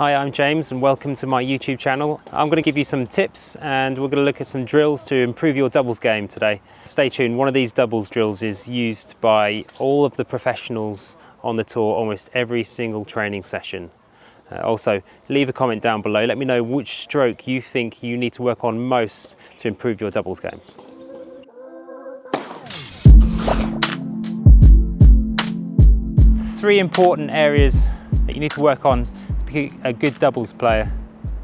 Hi, I'm James and welcome to my YouTube channel. I'm going to give you some tips and we're going to look at some drills to improve your doubles game today. Stay tuned, one of these doubles drills is used by all of the professionals on the tour almost every single training session. Also, leave a comment down below, let me know which stroke you think you need to work on most to improve your doubles game. Three important areas that you need to work on to be a good doubles player.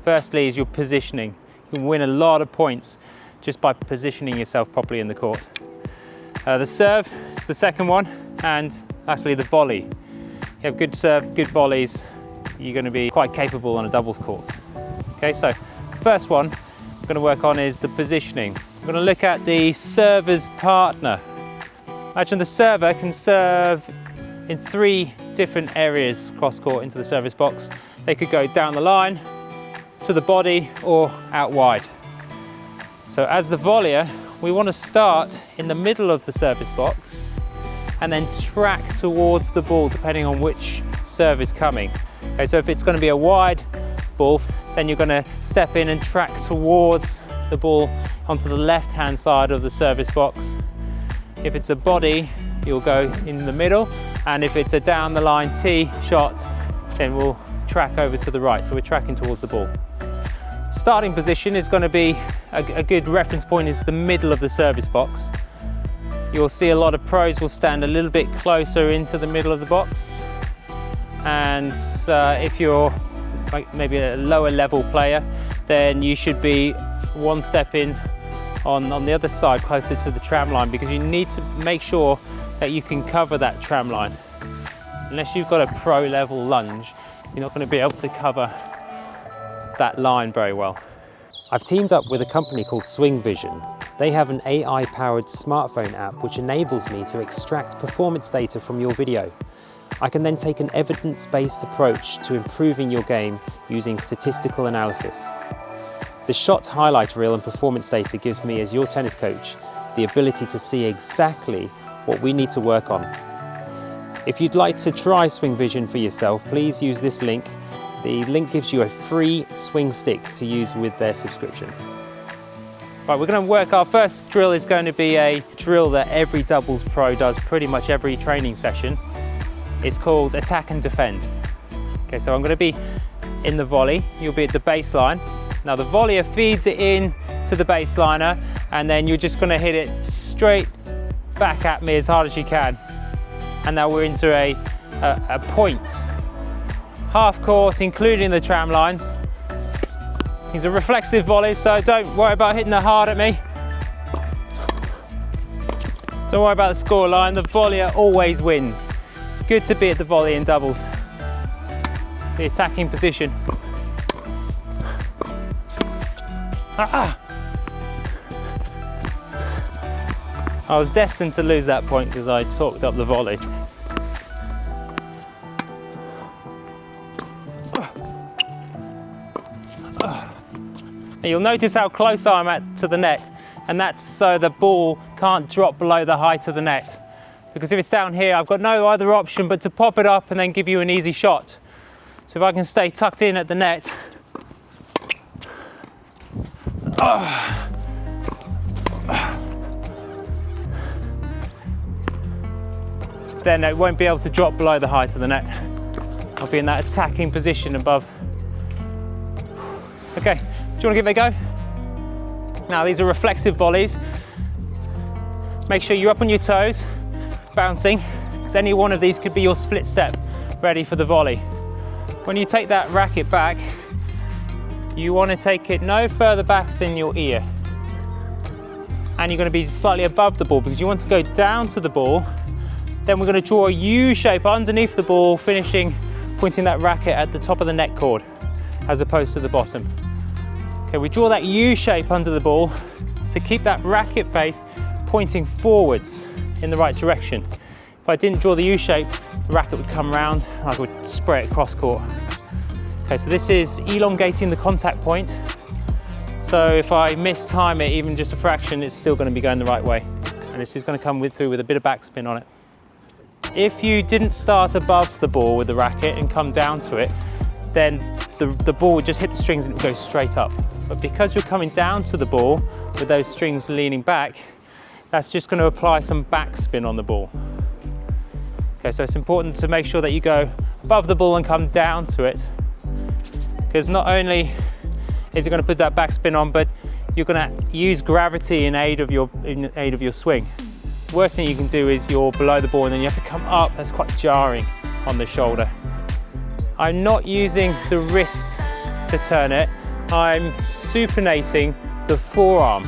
Firstly is your positioning. You can win a lot of points just by positioning yourself properly in the court. The serve is the second one, and lastly the volley. You have good serve, good volleys, you're going to be quite capable on a doubles court. Okay, so the first one we're going to work on is the positioning. We're going to look at the server's partner. Imagine the server can serve in three different areas cross court into the service box. They could go down the line, to the body, or out wide. So as the volleyer, we want to start in the middle of the service box and then track towards the ball depending on which serve is coming. Okay, so if it's going to be a wide ball, then you're going to step in and track towards the ball onto the left-hand side of the service box. If it's a body, you'll go in the middle, and if it's a down the line tee shot, then we'll track over to the right, so we're tracking towards the ball. Starting position is going to be a good reference point is the middle of the service box. You'll see a lot of pros will stand a little bit closer into the middle of the box, and if you're like maybe a lower level player, then you should be one step in on the other side closer to the tram line, because you need to make sure that you can cover that tram line. Unless you've got a pro level lunge, you're not going to be able to cover that line very well. I've teamed up with a company called Swing Vision. They have an AI-powered smartphone app which enables me to extract performance data from your video. I can then take an evidence-based approach to improving your game using statistical analysis. The shot highlight reel and performance data gives me, as your tennis coach, the ability to see exactly what we need to work on. If you'd like to try Swing Vision for yourself, please use this link. The link gives you a free swing stick to use with their subscription. Right, we're going to work, our first drill is going to be a drill that every doubles pro does pretty much every training session. It's called attack and defend. Okay, so I'm going to be in the volley, you'll be at the baseline. Now the volleyer feeds it in to the baseliner, and then you're just going to hit it straight back at me as hard as you can. And now we're into a point. Half court, including the tram lines. These are reflexive volleys, so don't worry about hitting it hard at me. Don't worry about the score line, the volleyer always wins. It's good to be at the volley in doubles. The attacking position. I was destined to lose that point because I talked up the volley. You'll notice how close I'm at to the net, and that's so the ball can't drop below the height of the net. Because if it's down here, I've got no other option but to pop it up and then give you an easy shot. So if I can stay tucked in at the net, then it won't be able to drop below the height of the net. I'll be in that attacking position above. Okay, do you want to give it a go? Now these are reflexive volleys. Make sure you're up on your toes, bouncing, because any one of these could be your split step, ready for the volley. When you take that racket back, you want to take it no further back than your ear. And you're going to be slightly above the ball because you want to go down to the ball. Then we're going to draw a U shape underneath the ball, pointing that racket at the top of the net cord as opposed to the bottom. Okay, we draw that U shape under the ball, so keep that racket face pointing forwards in the right direction. If I didn't draw the U shape, the racket would come round and I would spray it cross court. Okay, so this is elongating the contact point. So if I mistime it even just a fraction, it's still going to be going the right way. And this is going to come through with a bit of backspin on it. If you didn't start above the ball with the racket and come down to it, then the ball would just hit the strings and it would go straight up. But because you're coming down to the ball with those strings leaning back, that's just going to apply some backspin on the ball. Okay, so it's important to make sure that you go above the ball and come down to it, because not only is it going to put that backspin on, but you're going to use gravity in aid of your swing. Worst thing you can do is you're below the ball and then you have to come up. That's quite jarring on the shoulder. I'm not using the wrist to turn it. I'm supinating the forearm.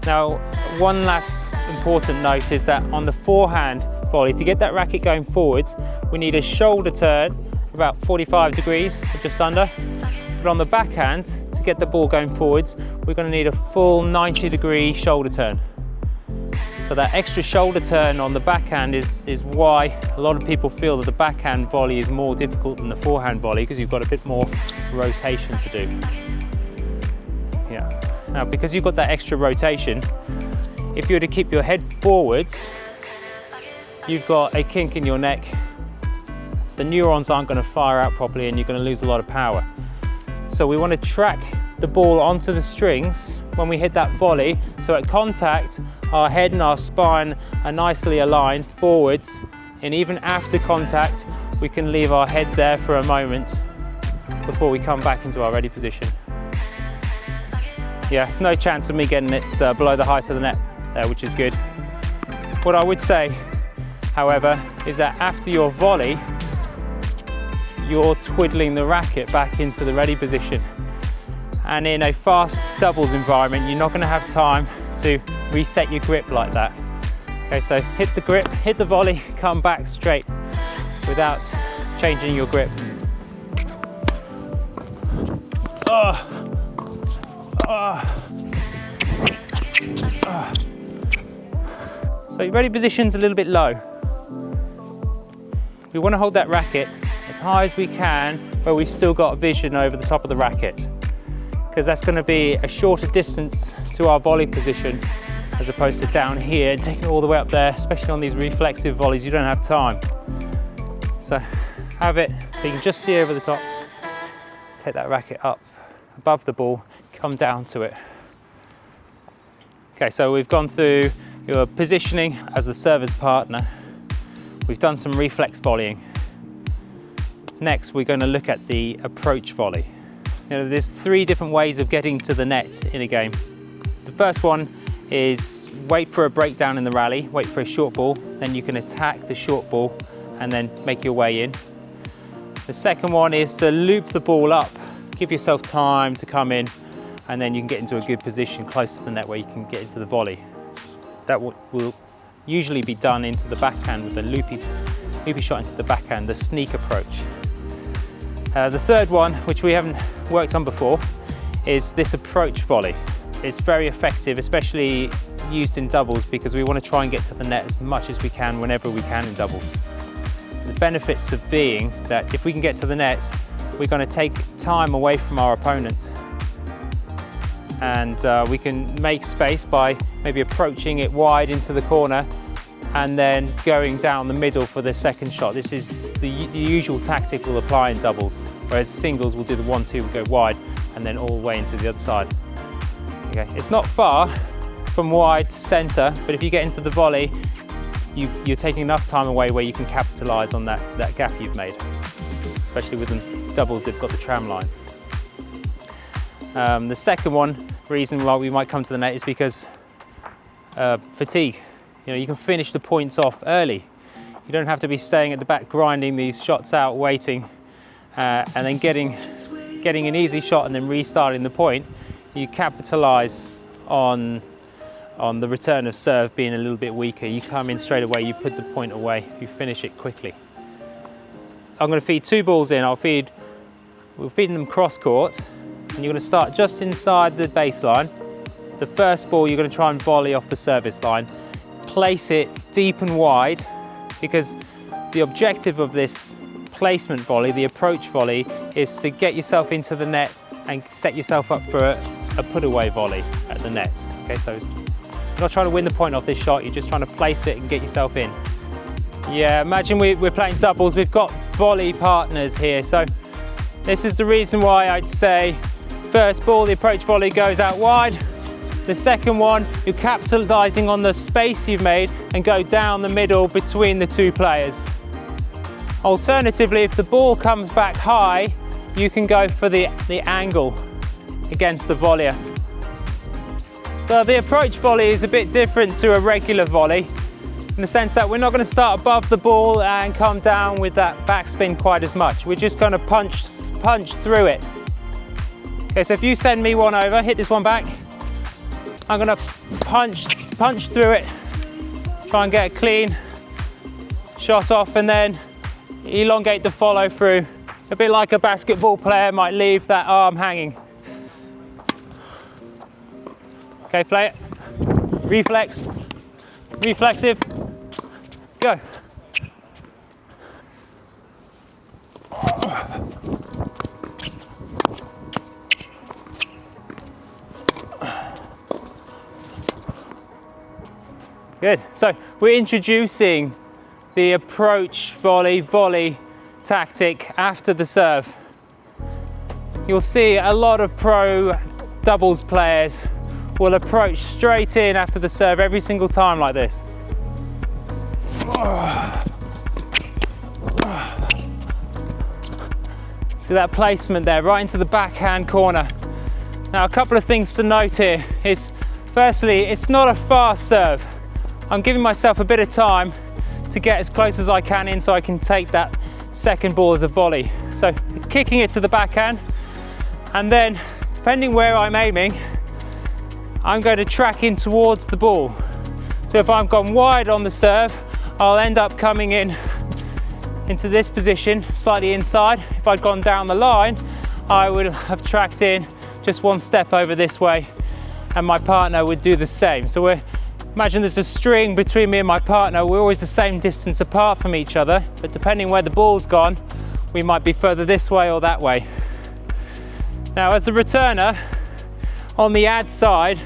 Now, one last important note is that on the forehand volley, to get that racket going forwards, we need a shoulder turn about 45 degrees or just under. But on the backhand, to get the ball going forwards, we're going to need a full 90-degree shoulder turn. So that extra shoulder turn on the backhand is why a lot of people feel that the backhand volley is more difficult than the forehand volley, because you've got a bit more rotation to do. Yeah. Now, because you've got that extra rotation, if you were to keep your head forwards, you've got a kink in your neck. The neurons aren't going to fire out properly and you're going to lose a lot of power. So we want to track the ball onto the strings when we hit that volley, so at contact, our head and our spine are nicely aligned forwards, and even after contact, we can leave our head there for a moment before we come back into our ready position. Yeah, there's no chance of me getting it below the height of the net there, which is good. What I would say, however, is that after your volley, you're twiddling the racket back into the ready position. And in a fast doubles environment, you're not going to have time to reset your grip like that. Okay, so hit the grip, hit the volley, come back straight without changing your grip. So your ready position's a little bit low. We want to hold that racket as high as we can, where we've still got vision over the top of the racket, because that's going to be a shorter distance to our volley position as opposed to down here and taking it all the way up there. Especially on these reflexive volleys, you don't have time. So have it so you can just see over the top, take that racket up above the ball, come down to it. Okay, so we've gone through your positioning as the service partner. We've done some reflex volleying. Next, we're going to look at the approach volley. You know, there's 3 different ways of getting to the net in a game. The first one is wait for a breakdown in the rally, wait for a short ball, then you can attack the short ball and then make your way in. The second one is to loop the ball up, give yourself time to come in, and then you can get into a good position close to the net where you can get into the volley. That will usually be done into the backhand with a loopy shot into the backhand, the sneak approach. The third one, which we haven't worked on before, is this approach volley. It's very effective, especially used in doubles, because we want to try and get to the net as much as we can whenever we can in doubles. The benefits of being that if we can get to the net, we're going to take time away from our opponent, and we can make space by maybe approaching it wide into the corner and then going down the middle for the second shot. This is the usual tactic we'll apply in doubles, whereas singles will do the 1-2, we'll go wide and then all the way into the other side. Okay, it's not far from wide to centre, but if you get into the volley, you're taking enough time away where you can capitalise on that gap you've made, especially with the doubles, they've got the tram lines. The second reason why we might come to the net is because fatigue. You know, you can finish the points off early. You don't have to be staying at the back grinding these shots out, waiting, and then getting an easy shot and then restarting the point. You capitalise on the return of serve being a little bit weaker. You come in straight away, you put the point away, you finish it quickly. I'm going to feed 2 balls in. We're feeding them cross court, and you're going to start just inside the baseline. The first ball you're going to try and volley off the service line. Place it deep and wide, because the objective of this placement volley, the approach volley, is to get yourself into the net and set yourself up for a put-away volley at the net. Okay, so you're not trying to win the point off this shot, you're just trying to place it and get yourself in. Yeah, imagine we're playing doubles, we've got volley partners here. So this is the reason why I'd say first ball, the approach volley goes out wide. The second one, you're capitalizing on the space you've made and go down the middle between the two players. Alternatively, if the ball comes back high, you can go for the angle against the volleyer. So the approach volley is a bit different to a regular volley in the sense that we're not going to start above the ball and come down with that backspin quite as much. We're just going to punch through it. Okay, so if you send me one over, hit this one back, I'm going to punch through it, try and get a clean shot off, and then elongate the follow through, a bit like a basketball player might leave that arm hanging. Okay, play it. Reflex, reflexive, go. Good, so we're introducing the approach volley tactic after the serve. You'll see a lot of pro doubles players will approach straight in after the serve every single time like this. See that placement there, right into the backhand corner. Now a couple of things to note here is, firstly, it's not a fast serve. I'm giving myself a bit of time to get as close as I can in so I can take that second ball as a volley. So kicking it to the backhand, and then depending where I'm aiming, I'm going to track in towards the ball. So if I've gone wide on the serve, I'll end up coming in into this position, slightly inside. If I'd gone down the line, I would have tracked in just one step over this way, and my partner would do the same. So imagine there's a string between me and my partner. We're always the same distance apart from each other, but depending where the ball's gone, we might be further this way or that way. Now, as the returner, on the ad side,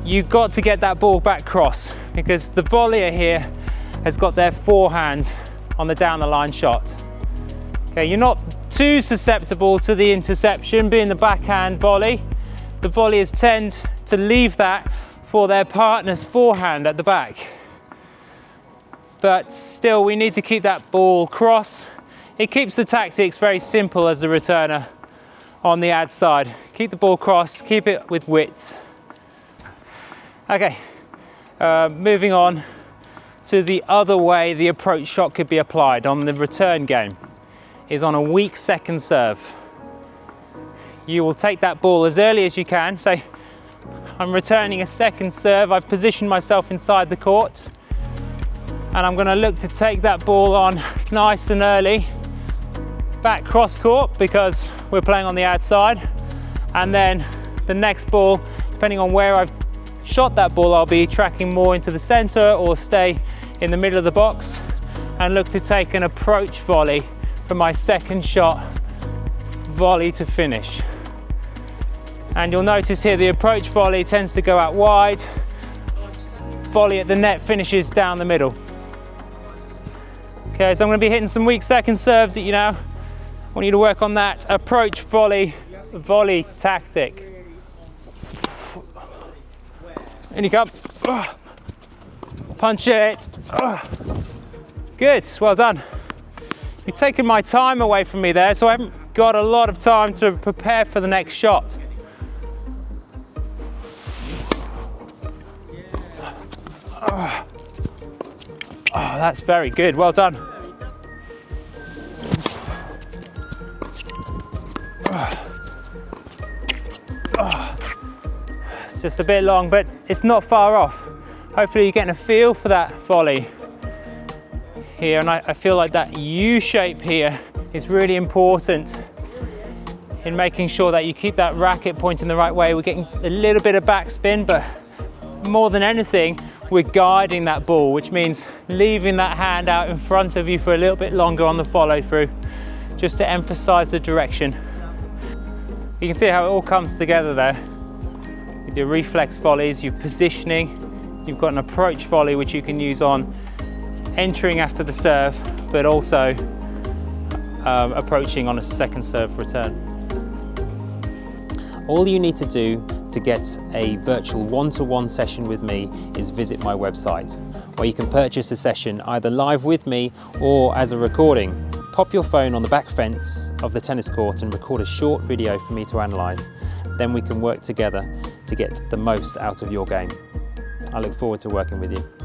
you've got to get that ball back cross, because the volleyer here has got their forehand on the down the line shot. Okay, you're not too susceptible to the interception being the backhand volley. The volleyers tend to leave that for their partner's forehand at the back. But still, we need to keep that ball cross. It keeps the tactics very simple as the returner on the ad side. Keep the ball cross, keep it with width. Okay, moving on to the other way the approach shot could be applied on the return game is on a weak second serve. You will take that ball as early as you can. Say, I'm returning a second serve, I've positioned myself inside the court, and I'm going to look to take that ball on nice and early, back cross court because we're playing on the outside, and then the next ball, depending on where I've shot that ball, I'll be tracking more into the center or stay in the middle of the box and look to take an approach volley for my second shot, volley to finish. And you'll notice here the approach volley tends to go out wide, volley at the net finishes down the middle. Okay, so I'm going to be hitting some weak second serves at you now. I want you to work on that approach volley tactic. In you come. Punch it. Good, well done. You've taken my time away from me there, so I haven't got a lot of time to prepare for the next shot. Oh, that's very good, well done. It's just a bit long, but it's not far off. Hopefully you're getting a feel for that volley here, and I feel like that U shape here is really important in making sure that you keep that racket pointing the right way. We're getting a little bit of backspin, but more than anything, we're guiding that ball, which means leaving that hand out in front of you for a little bit longer on the follow through, just to emphasize the direction. You can see how it all comes together there. With your reflex volleys, your positioning, you've got an approach volley which you can use on entering after the serve, but also approaching on a second serve return. All you need to do to get a virtual one-to-one session with me is visit my website, where you can purchase a session either live with me or as a recording. Pop your phone on the back fence of the tennis court and record a short video for me to analyse. Then we can work together to get the most out of your game. I look forward to working with you.